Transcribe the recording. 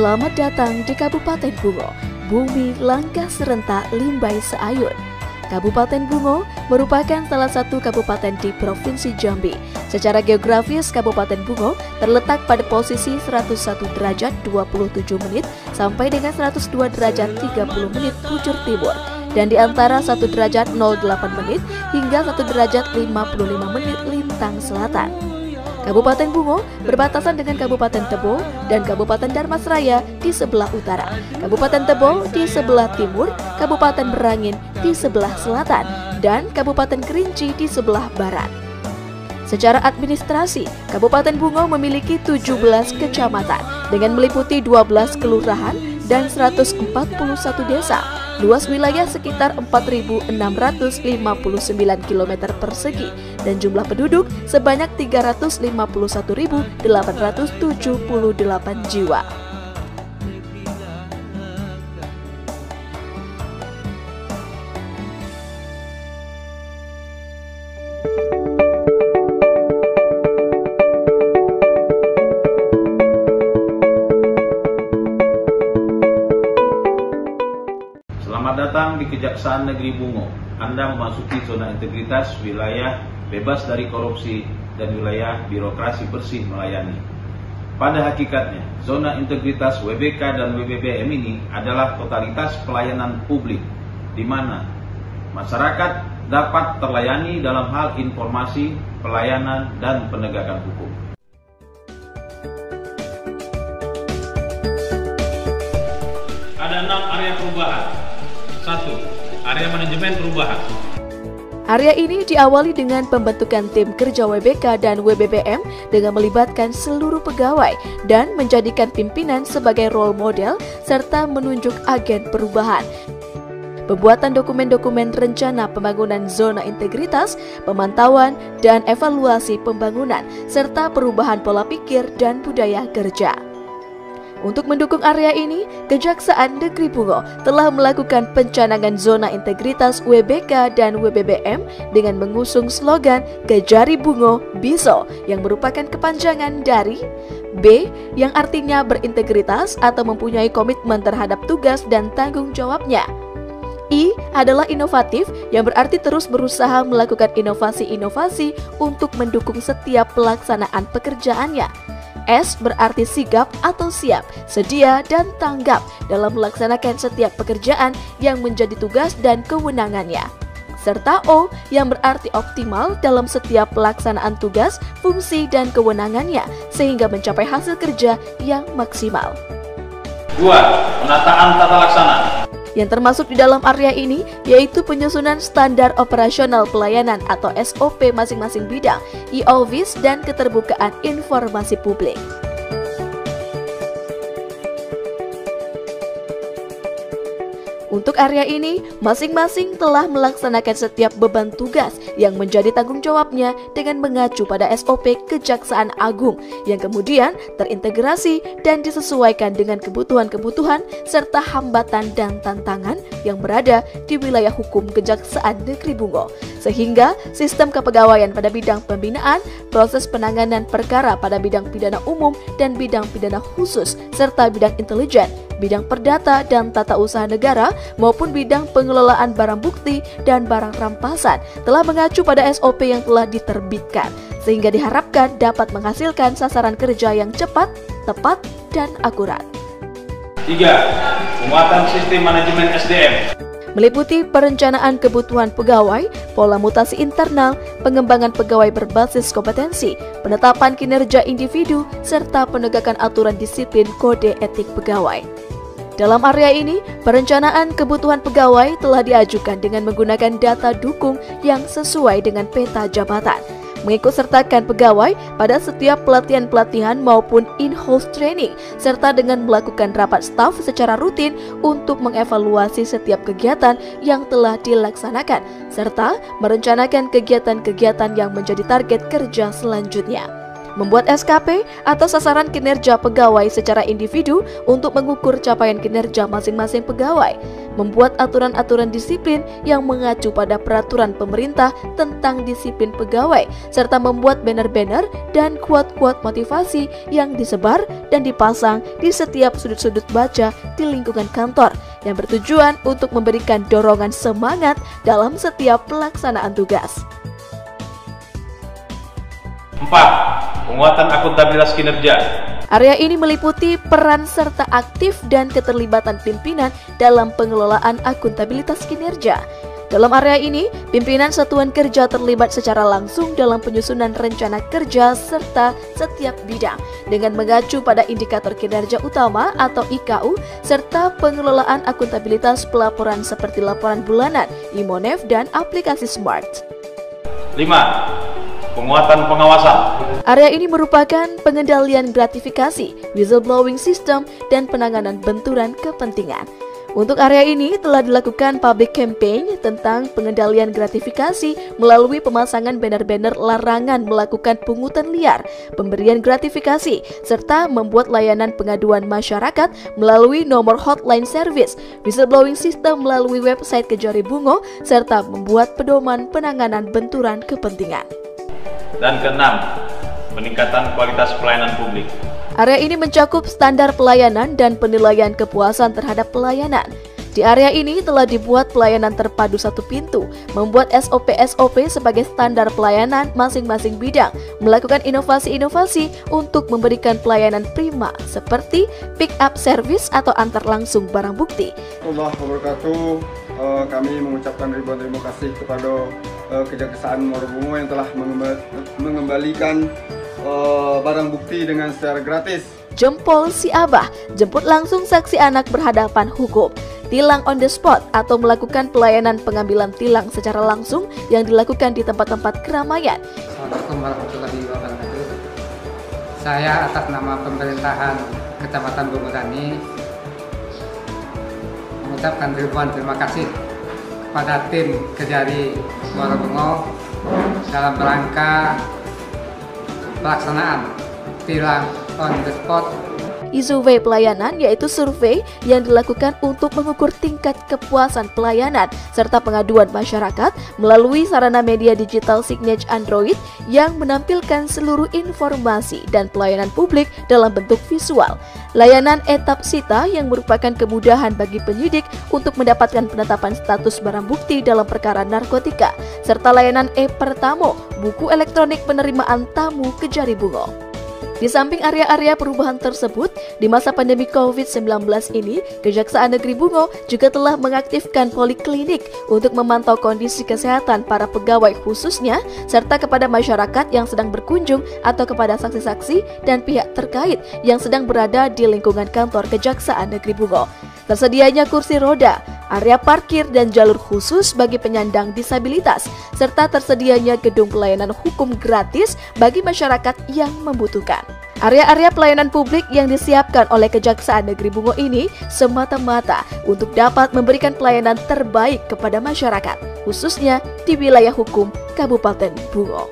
Selamat datang di Kabupaten Bungo, bumi langkah serentak Limbai Seayun. Kabupaten Bungo merupakan salah satu kabupaten di Provinsi Jambi. Secara geografis, Kabupaten Bungo terletak pada posisi 101 derajat 27 menit sampai dengan 102 derajat 30 menit bujur timur, dan di antara 1 derajat 08 menit hingga 1 derajat 55 menit lintang selatan. Kabupaten Bungo berbatasan dengan Kabupaten Tebo dan Kabupaten Dharmasraya di sebelah utara, Kabupaten Tebo di sebelah timur, Kabupaten Merangin di sebelah selatan, dan Kabupaten Kerinci di sebelah barat. Secara administrasi, Kabupaten Bungo memiliki 17 kecamatan dengan meliputi 12 kelurahan dan 141 desa. Luas wilayah sekitar 4.659 km persegi dan jumlah penduduk sebanyak 351.878 jiwa. Selamat datang di Kejaksaan Negeri Bungo. Anda memasuki zona integritas wilayah bebas dari korupsi dan wilayah birokrasi bersih melayani. Pada hakikatnya, zona integritas WBK dan WBBM ini adalah totalitas pelayanan publik, di mana masyarakat dapat terlayani dalam hal informasi, pelayanan, dan penegakan hukum. Ada 6 area perubahan. 1. Area manajemen perubahan. Area ini diawali dengan pembentukan tim kerja WBK dan WBBM dengan melibatkan seluruh pegawai dan menjadikan pimpinan sebagai role model serta menunjuk agen perubahan. Pembuatan dokumen-dokumen rencana pembangunan zona integritas, pemantauan dan evaluasi pembangunan, serta perubahan pola pikir dan budaya kerja. Untuk mendukung area ini, Kejaksaan Negeri Bungo telah melakukan pencanangan zona integritas WBK dan WBBM dengan mengusung slogan Kejari Bungo Biso yang merupakan kepanjangan dari B yang artinya berintegritas atau mempunyai komitmen terhadap tugas dan tanggung jawabnya. I adalah inovatif yang berarti terus berusaha melakukan inovasi-inovasi untuk mendukung setiap pelaksanaan pekerjaannya. S berarti sigap atau siap, sedia dan tanggap dalam melaksanakan setiap pekerjaan yang menjadi tugas dan kewenangannya. Serta O yang berarti optimal dalam setiap pelaksanaan tugas, fungsi dan kewenangannya sehingga mencapai hasil kerja yang maksimal. 2. Penataan tata laksana. Yang termasuk di dalam area ini yaitu penyusunan standar operasional pelayanan atau SOP masing-masing bidang, e-office dan keterbukaan informasi publik. Untuk area ini, masing-masing telah melaksanakan setiap beban tugas yang menjadi tanggung jawabnya dengan mengacu pada SOP Kejaksaan Agung yang kemudian terintegrasi dan disesuaikan dengan kebutuhan-kebutuhan serta hambatan dan tantangan yang berada di wilayah hukum Kejaksaan Negeri Bungo. Sehingga sistem kepegawaian pada bidang pembinaan, proses penanganan perkara pada bidang pidana umum dan bidang pidana khusus, serta bidang intelijen, bidang perdata dan tata usaha negara, maupun bidang pengelolaan barang bukti dan barang rampasan telah mengacu pada SOP yang telah diterbitkan, sehingga diharapkan dapat menghasilkan sasaran kerja yang cepat, tepat, dan akurat. 3. Penguatan sistem manajemen SDM. Meliputi perencanaan kebutuhan pegawai, pola mutasi internal, pengembangan pegawai berbasis kompetensi, penetapan kinerja individu, serta penegakan aturan disiplin kode etik pegawai. Dalam area ini, perencanaan kebutuhan pegawai telah diajukan dengan menggunakan data dukung yang sesuai dengan peta jabatan, mengikutsertakan pegawai pada setiap pelatihan-pelatihan maupun in-house training, serta dengan melakukan rapat staf secara rutin untuk mengevaluasi setiap kegiatan yang telah dilaksanakan, serta merencanakan kegiatan-kegiatan yang menjadi target kerja selanjutnya. membuat SKP atau sasaran kinerja pegawai secara individu untuk mengukur capaian kinerja masing-masing pegawai, membuat aturan-aturan disiplin yang mengacu pada peraturan pemerintah tentang disiplin pegawai, serta membuat banner-banner dan quote-quote motivasi yang disebar dan dipasang di setiap sudut-sudut baca di lingkungan kantor yang bertujuan untuk memberikan dorongan semangat dalam setiap pelaksanaan tugas. 4. Penguatan akuntabilitas kinerja. Area ini meliputi peran serta aktif dan keterlibatan pimpinan dalam pengelolaan akuntabilitas kinerja. Dalam area ini, pimpinan satuan kerja terlibat secara langsung dalam penyusunan rencana kerja serta setiap bidang dengan mengacu pada indikator kinerja utama atau IKU serta pengelolaan akuntabilitas pelaporan seperti laporan bulanan, Imonef, dan aplikasi Smart. 5. Penguatan pengawasan. Area ini merupakan pengendalian gratifikasi, whistleblowing system, dan penanganan benturan kepentingan. Untuk area ini telah dilakukan public campaign tentang pengendalian gratifikasi melalui pemasangan banner-banner larangan melakukan pungutan liar, pemberian gratifikasi, serta membuat layanan pengaduan masyarakat melalui nomor hotline service, whistleblowing system melalui website Kejari Bungo, serta membuat pedoman penanganan benturan kepentingan. Dan keenam, peningkatan kualitas pelayanan publik. Area ini mencakup standar pelayanan dan penilaian kepuasan terhadap pelayanan. Di area ini telah dibuat pelayanan terpadu satu pintu, membuat SOP-SOP sebagai standar pelayanan masing-masing bidang, melakukan inovasi-inovasi untuk memberikan pelayanan prima seperti pick up service atau antar langsung barang bukti. Allah wabarakatuh. Kami mengucapkan ribuan terima kasih kepada Kejaksaan Muara Bungo yang telah mengembalikan barang bukti dengan secara gratis. Jempol si Abah, jemput langsung saksi anak berhadapan hukum. Tilang on the spot atau melakukan pelayanan pengambilan tilang secara langsung yang dilakukan di tempat-tempat keramaian. Assalamualaikum warahmatullahi wabarakatuh. Saya atas nama pemerintahan Kecamatan Bungurani mengucapkan ribuan terima kasih kepada tim Kejari Muara Bungo dalam rangka pelaksanaan tilang on the spot. Survei pelayanan yaitu survei yang dilakukan untuk mengukur tingkat kepuasan pelayanan serta pengaduan masyarakat melalui sarana media digital Signage Android yang menampilkan seluruh informasi dan pelayanan publik dalam bentuk visual. Layanan eTapSita yang merupakan kemudahan bagi penyidik untuk mendapatkan penetapan status barang bukti dalam perkara narkotika, serta layanan e-Pertamo, buku elektronik penerimaan tamu Kejari Bungo. Di samping area-area perubahan tersebut, di masa pandemi COVID-19 ini, Kejaksaan Negeri Bungo juga telah mengaktifkan poliklinik untuk memantau kondisi kesehatan para pegawai khususnya, serta kepada masyarakat yang sedang berkunjung atau kepada saksi-saksi dan pihak terkait yang sedang berada di lingkungan kantor Kejaksaan Negeri Bungo. Tersedianya kursi roda, area parkir dan jalur khusus bagi penyandang disabilitas, serta tersedianya gedung pelayanan hukum gratis bagi masyarakat yang membutuhkan. Area-area pelayanan publik yang disiapkan oleh Kejaksaan Negeri Bungo ini semata-mata untuk dapat memberikan pelayanan terbaik kepada masyarakat, khususnya di wilayah hukum Kabupaten Bungo.